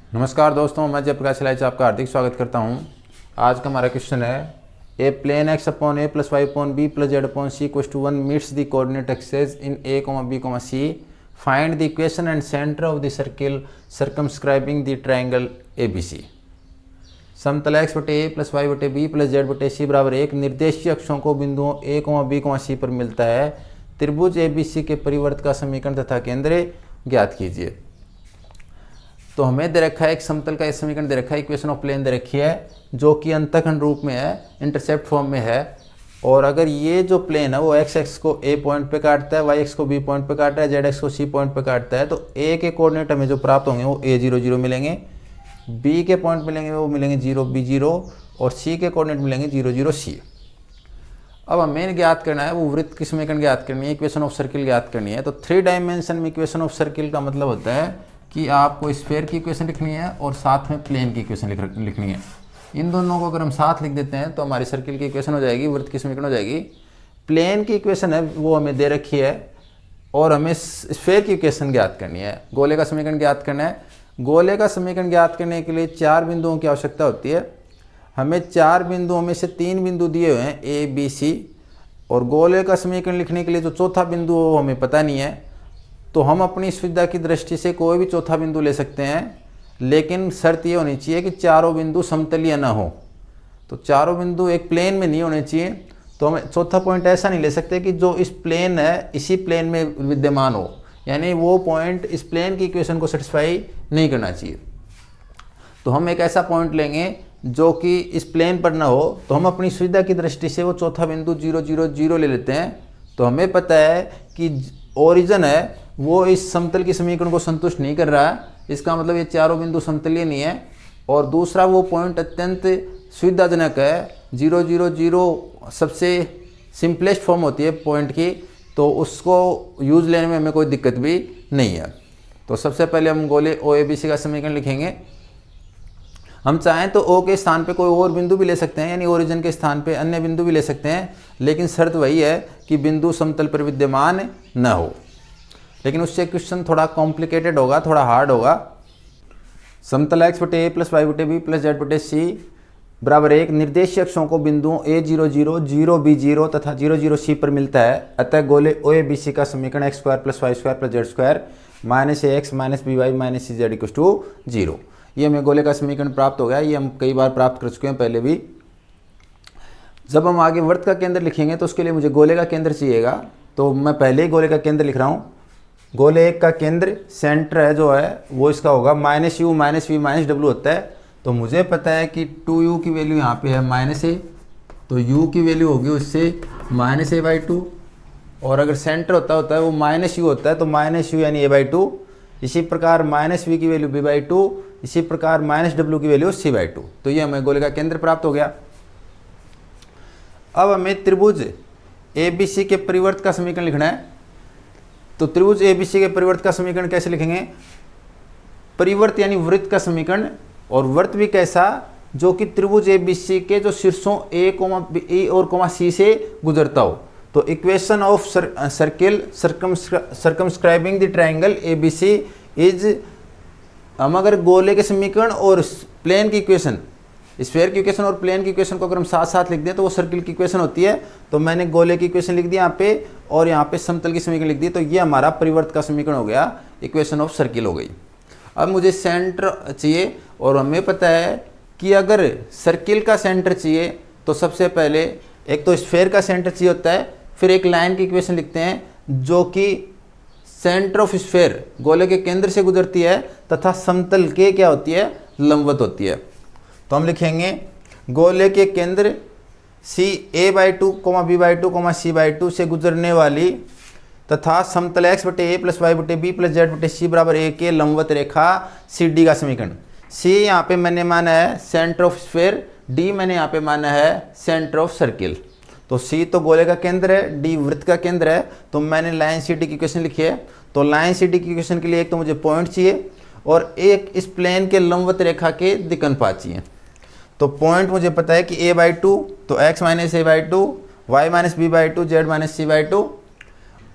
नमस्कार दोस्तों, मैं जयप्रकाश लाइच आपका हार्दिक स्वागत करता हूं। आज का हमारा क्वेश्चन है a plane x upon a plus y upon b plus z upon c equals to 1 meets the coordinate axes in A B C. Find the equation and centre of the circle circumscribing the triangle A B C. समतल x बटे a plus y बटे b plus z बटे c बराबर एक निर्देशीय अक्षों को बिंदुओं ए B सी पर मिलता है। त्रिभुज ए बी सी के परिवर्त का समीकरण तथा केंद्र ज्ञात कीजिए। तो हमें दे रखा है एक समतल का समीकरण दे रखा है, इक्वेशन ऑफ प्लेन दे रखी है जो कि अंतःखंड रूप में है, इंटरसेप्ट फॉर्म में है। और अगर ये जो प्लेन है वो एक्स एक्स को ए पॉइंट पे काटता है, वाई एक्स को बी पॉइंट पे काटता है, जेड एक्स को सी पॉइंट पे काटता है, तो ए के कोऑर्डिनेट हमें जो प्राप्त होंगे वो ए 0 0 मिलेंगे, बी के पॉइंट मिलेंगे वो मिलेंगे 0 b 0 और सी के कोऑर्डिनेट मिलेंगे 0 0 c। अब हमें ज्ञात करना है वो वृत्त की समीकरण ज्ञात करनी है, इक्वेशन ऑफ सर्किल ज्ञात करनी है। तो 3 डायमेंशन में इक्वेशन ऑफ सर्किल का मतलब होता है कि आपको स्फीयर की इक्वेशन लिखनी है और साथ में प्लेन की इक्वेशन लिखनी है। इन दोनों को अगर हम साथ लिख देते हैं तो हमारी सर्किल की इक्वेशन हो जाएगी, वृत्त की समीकरण हो जाएगी। प्लेन की इक्वेशन है वो हमें दे रखी है और हमें स्फीयर की इक्वेशन ज्ञात करनी है, गोले का समीकरण ज्ञात करना है। गोले का समीकरण ज्ञात करने के लिए 4 बिंदुओं की आवश्यकता होती है। हमें 4 बिंदुओं में से 3 बिंदु दिए हुए हैं ए बी सी, और गोले का समीकरण लिखने के लिए जो चौथा बिंदु हो वो हमें पता नहीं है। तो हम अपनी सुविधा की दृष्टि से कोई भी चौथा बिंदु ले सकते हैं, लेकिन शर्त ये होनी चाहिए कि चारों बिंदु समतलीय ना हो। तो चारों बिंदु एक प्लेन में नहीं होने चाहिए। तो हम चौथा पॉइंट ऐसा नहीं ले सकते कि जो इस प्लेन है इसी प्लेन में विद्यमान हो, यानी वो पॉइंट इस प्लेन की इक्वेशन को सेटिस्फाई नहीं करना चाहिए। तो हम एक ऐसा पॉइंट लेंगे जो कि इस प्लेन पर ना हो। तो हम अपनी सुविधा की दृष्टि से वो चौथा बिंदु 0 0 0 ले लेते हैं। तो हमें पता है कि ओरिजिन है वो इस समतल की समीकरण को संतुष्ट नहीं कर रहा है, इसका मतलब ये चारों बिंदु समतलीय नहीं है। और दूसरा वो पॉइंट अत्यंत सुविधाजनक है, 0 0 0 सबसे सिंपलेस्ट फॉर्म होती है पॉइंट की, तो उसको यूज़ लेने में हमें कोई दिक्कत भी नहीं है। तो सबसे पहले हम गोले ओ ए बी सी का समीकरण लिखेंगे। हम चाहें तो ओ के स्थान पे कोई और बिंदु भी ले सकते हैं, यानी ओरिजिन के स्थान पे अन्य बिंदु भी ले सकते हैं, लेकिन शर्त वही है कि बिंदु समतल पर विद्यमान न हो। लेकिन उससे क्वेश्चन थोड़ा कॉम्प्लिकेटेड होगा, थोड़ा हार्ड होगा। समतल एक्स बटे ए प्लस वाई बटे बी प्लस जेड बटे सी बराबर एक निर्देशीय अक्षों को बिंदुओं ए 0 0 0 b 0 तथा 0 0 c पर मिलता है। अतः गोले ओ ए बी सी का समीकरण X square plus Y square plus Z square minus A X minus B Y minus C Z equals to 0। ये हमें गोले का समीकरण प्राप्त हो गया। ये हम कई बार प्राप्त कर चुके हैं पहले भी। जब हम आगे वृत्त का केंद्र लिखेंगे तो उसके लिए मुझे गोले का केंद्र चाहिएगा। तो मैं पहले ही गोले का केंद्र लिख रहा हूँ। गोले एक का केंद्र सेंटर है जो है वो इसका होगा minus U minus V minus W होता है। तो मुझे पता है कि 2u की वैल्यू यहाँ पे है माइनस ए, तो u की वैल्यू होगी उससे माइनस ए बाई 2। और अगर सेंटर होता है वो माइनस यू होता है, तो माइनस यू यानी ए बाई 2। इसी प्रकार माइनस वी की वैल्यू बी बाई 2, इसी प्रकार माइनस डब्ल्यू की वैल्यू सी बाई 2। तो ये हमें गोले का केंद्र प्राप्त हो गया। अब हमें त्रिभुज ए बी सी के परिवर्त का समीकरण लिखना है। तो त्रिभुज ए बी सी के परिवर्त का समीकरण कैसे लिखेंगे? परिवर्त यानी वृत्त का समीकरण, और वृत्त भी कैसा, जो कि त्रिभुज ए बी सी के जो शीर्षों ए और सी से गुजरता हो। तो equation of circle circumscribing the triangle A B C is, हम अगर गोले के समीकरण और प्लेन की इक्वेशन, स्फीयर की इक्वेशन और प्लेन की इक्वेशन को अगर हम साथ साथ लिख दें तो वो सर्किल की इक्वेशन होती है। तो मैंने गोले की इक्वेशन लिख दी यहाँ पे और यहाँ पे समतल की समीकरण लिख दी। तो ये हमारा परिवर्त का समीकरण हो गया, इक्वेशन ऑफ सर्किल हो गई। अब मुझे सेंटर चाहिए, और हमें पता है कि अगर सर्किल का सेंटर चाहिए तो सबसे पहले एक तो स्फीयर का सेंटर चाहिए होता है, फिर एक लाइन की इक्वेशन लिखते हैं जो कि सेंटर ऑफ स्फीयर गोले के केंद्र से गुजरती है तथा समतल के क्या होती है, लंबवत होती है। तो हम लिखेंगे गोले के केंद्र C a by 2 b by 2 c by 2 से गुजरने वाली तथा समतल एक्स बटे ए प्लस वाई बटे बी प्लस जेड बटे सी बराबर ए के लंबवत रेखा सी डी का समीकरण। सी यहाँ पे मैंने माना है सेंटर ऑफ स्फीयर, डी मैंने यहाँ पे माना है सेंटर ऑफ सर्किल। तो सी तो गोले का केंद्र है, डी वृत्त का केंद्र है। तो मैंने लाइन सी डी की इक्वेशन लिखी है। तो लाइन सी डी की इक्वेशन के लिए एक तो मुझे पॉइंट चाहिए और एक इस प्लेन के लंबवत रेखा के दिक्कनपात चाहिए। तो पॉइंट मुझे पता है कि ए बाई 2, तो X minus A by 2, Y minus B by 2, Z minus C by 2।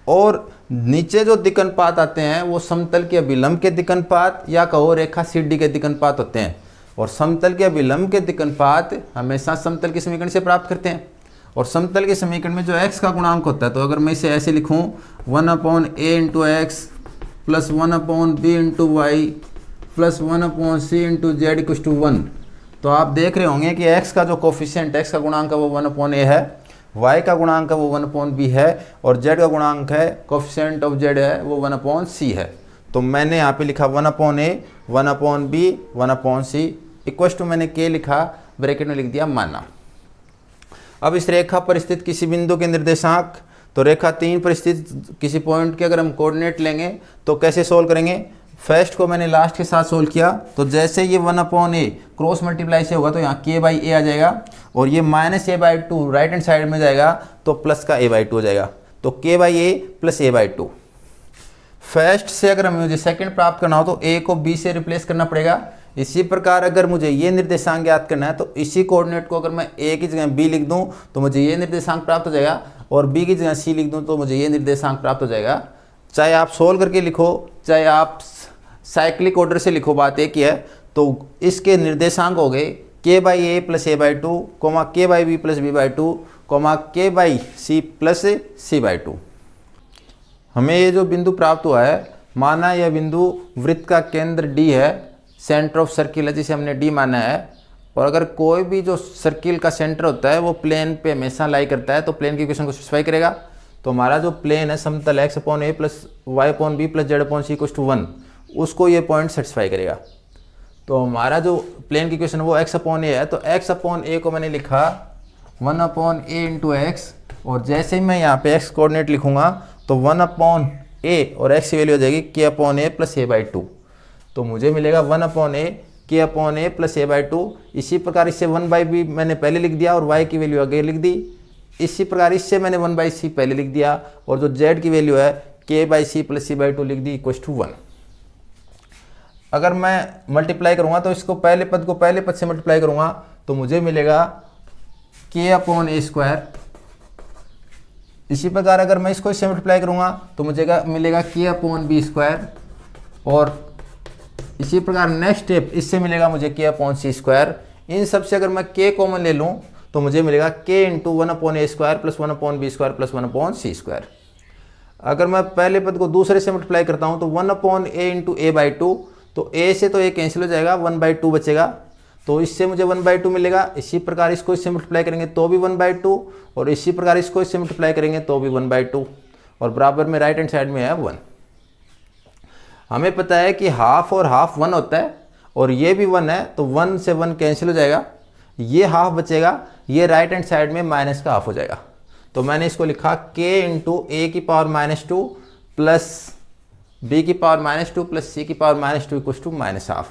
और नीचे जो दिक्कनपात आते हैं वो समतल के अभिलंब के दिक्कनपात या कहो रेखा सीडी के दिक्कनपात होते हैं। और समतल के अभिलंब के दिक्कनपात हमेशा समतल के समीकरण से प्राप्त करते हैं। और समतल के समीकरण में जो x का गुणांक होता है, तो अगर मैं इसे ऐसे लिखूं 1/a into X plus 1/b into Y plus 1/c into Z equal to 1, तो आप देख रहे होंगे कि x का जो कोफिशिएंट x का गुणांक है वो 1/a है, y का गुणांक है वो 1/b है, और z का गुणांक है कोफिशिएंट ऑफ z है वो 1/c है। तो मैंने यहाँ पे लिखा 1/a 1/b 1/c equal to मैंने k लिखा, ब्रैकेट में लिख दिया माना। अब इस रेखा पर स्थित किसी बिंदु के निर्देशांक, तो रेखा 3 पर स्थित किसी पॉइंट के अगर हम कोऑर्डिनेट लेंगे तो कैसे सोल्व करेंगे। फर्स्ट को मैंने लास्ट के साथ सोल्व किया, तो जैसे ये 1/a क्रॉस मल्टीप्लाई से होगा तो यहाँ k/a आ जाएगा, और ये -a/2 राइट हैंड साइड में जाएगा तो प्लस का a/2 हो जाएगा, तो k/a प्लस a/2। फर्स्ट से अगर मुझे सेकंड प्राप्त करना हो तो a को b से रिप्लेस करना पड़ेगा। इसी प्रकार अगर मुझे ये निर्देशांक ज्ञात करना है तो इसी कोऑर्डिनेट को अगर मैं a की जगह b लिख दूं तो मुझे ये निर्देशांक प्राप्त हो जाएगा, और b की जगह c लिख दूं तो मुझे ये निर्देशांक प्राप्त हो जाएगा। चाहे आप सोल्व करके लिखो, चाहे आप साइक्लिक ऑर्डर से लिखो, बात एक ही है। तो इसके निर्देशांक हो गए k/a plus a/2, k/b plus b/2, k/c plus c/2। हमें ये जो बिंदु प्राप्त हुआ है, माना यह बिंदु वृत्त का केंद्र d है, सेंटर ऑफ सर्किल है जिसे हमने d माना है। और अगर कोई भी जो सर्किल का सेंटर होता है वो प्लेन पे हमेशा लाई करता है तो प्लेन की इक्वेशन को सेटिस्फाई करेगा। तो हमारा जो प्लेन है समतल x/a plus y/b plus z/c equal to 1, उसको ये पॉइंट सेटिस्फाई करेगा। तो हमारा जो प्लेन की इक्वेशन वो x/a है, तो x/a को मैंने लिखा 1/a इंटू एक्स, और जैसे ही मैं यहाँ पे x कोऑर्डिनेट लिखूंगा तो 1/a और x की वैल्यू हो जाएगी k/a प्लस a/2, तो मुझे मिलेगा 1/a k/a प्लस a/2। इसी प्रकार इससे 1/b मैंने पहले लिख दिया और y की वैल्यू आगे लिख दी। इसी प्रकार इससे मैंने 1/c पहले लिख दिया, और जो z की वैल्यू है k/c प्लस c/2 लिख दी इक्वल टू 1। अगर मैं मल्टीप्लाई करूँगा तो इसको पहले पद को पहले पद से मल्टीप्लाई करूँगा तो मुझे मिलेगा k/a²। इसी प्रकार अगर मैं इसको इससे मल्टीप्लाई करूँगा तो मुझे मिलेगा k/b², और इसी प्रकार नेक्स्ट स्टेप इससे मिलेगा मुझे k/c²। इन सब से अगर मैं k कॉमन ले लूँ तो मुझे मिलेगा k into 1/a² plus 1/b² plus 1/c²। अगर मैं पहले पद को दूसरे से मल्टीप्लाई करता हूँ तो 1/a इंटू a/2, तो a से तो a कैंसिल हो जाएगा, 1/2 बचेगा, तो इससे मुझे 1/2 मिलेगा। इसी प्रकार इसको इससे मल्टीप्लाई करेंगे तो भी 1/2, और इसी प्रकार इसको इससे मल्टीप्लाई करेंगे तो भी 1/2, और बराबर में राइट हैंड साइड में है 1। हमें पता है कि हाफ और हाफ 1 होता है, और ये भी 1 है, तो 1 से 1 कैंसिल हो जाएगा, ये हाफ बचेगा, ये राइट हैंड साइड में माइनस का हाफ हो जाएगा। तो मैंने इसको लिखा k into a⁻² plus b⁻² plus c⁻² equal to -half.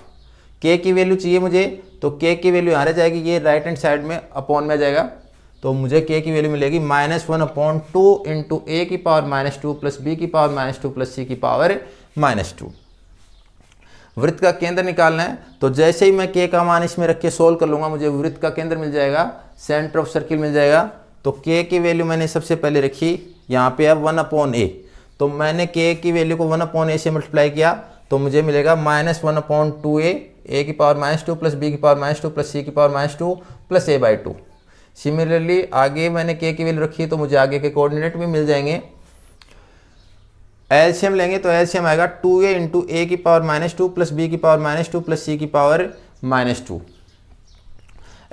k की वैल्यू चाहिए मुझे, तो k की वैल्यू यहाँ रह जाएगी, ये राइट हैंड साइड में अपॉन में आ जाएगा, तो मुझे k की वैल्यू मिलेगी -1/2 into a⁻² plus b⁻² plus c⁻²। वृत्त का केंद्र निकालना है, तो जैसे ही मैं k का मान इसमें रख के सोल्व कर लूँगा मुझे वृत्त का केंद्र मिल जाएगा, सेंटर ऑफ सर्किल मिल जाएगा। तो k की वैल्यू मैंने सबसे पहले रखी, यहाँ पे है 1/a, तो मैंने k की वैल्यू को 1/a से मल्टीप्लाई किया तो मुझे मिलेगा -1/2a a⁻² plus b⁻² plus c⁻² plus a/2। Similarly आगे मैंने k की वैल्यू रखी तो मुझे आगे के कोऑर्डिनेट भी मिल जाएंगे। एलसीएम लेंगे तो एलसीएम आएगा 2a into a⁻² plus b⁻² plus c⁻²।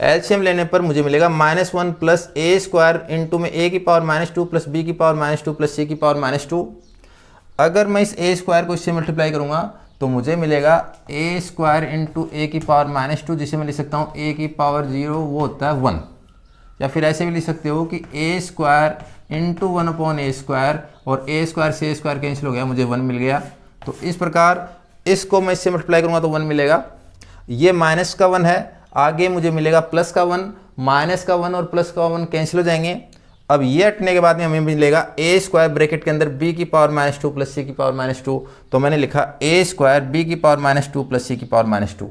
LCM लेने पर मुझे मिलेगा -1 प्लस a² इंटू में a⁻² plus b⁻² plus c⁻²। अगर मैं इस a² को इससे मल्टीप्लाई करूँगा तो मुझे मिलेगा a² इंटू a⁻², जिसे मैं लिख सकता हूँ a⁻0 वो होता है 1, या फिर ऐसे भी लिख सकते हो कि a² इंटू 1/a², और a² से a² कैंसिल हो गया, मुझे 1 मिल गया। तो इस प्रकार इसको मैं इससे मल्टीप्लाई करूँगा तो 1 मिलेगा, ये माइनस का 1 है, आगे मुझे मिलेगा प्लस का 1, माइनस का 1 और प्लस का 1 कैंसिल हो जाएंगे। अब ये हटने के बाद में हमें मिलेगा a² ब्रैकेट के अंदर b⁻² प्लस c⁻², तो मैंने लिखा a² b⁻² प्लस c⁻²।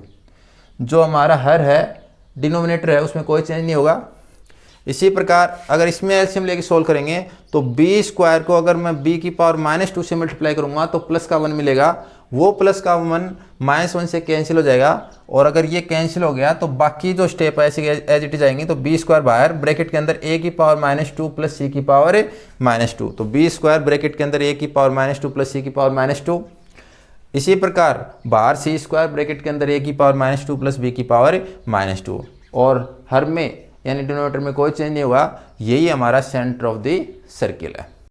जो हमारा हर है डिनोमिनेटर है उसमें कोई चेंज नहीं होगा। इसी प्रकार अगर इसमें एलसीएम लेके सोल्व करेंगे तो बी स्क्वायर को अगर मैं बी की पावर -2 से मल्टीप्लाई करूंगा तो प्लस का 1 मिलेगा, वो प्लस का 1 -1 से कैंसिल हो जाएगा, और अगर ये कैंसिल हो गया तो बाकी जो स्टेप है ऐसे एज इट इज आएंगी। तो बी स्क्वायर बाहर, ब्रैकेट के अंदर a की पावर -2 प्लस c की पावर -2, तो बी स्क्वायर ब्रैकेट के अंदर a की पावर -2 प्लस c की पावर -2। इसी प्रकार बाहर सी स्क्वायर ब्रैकेट के अंदर a की पावर -2 प्लस b की पावर -2, और हर में यानी डिनोमिनेटर में कोई चेंज नहीं हुआ। यही हमारा सेंटर ऑफ द सर्किल है।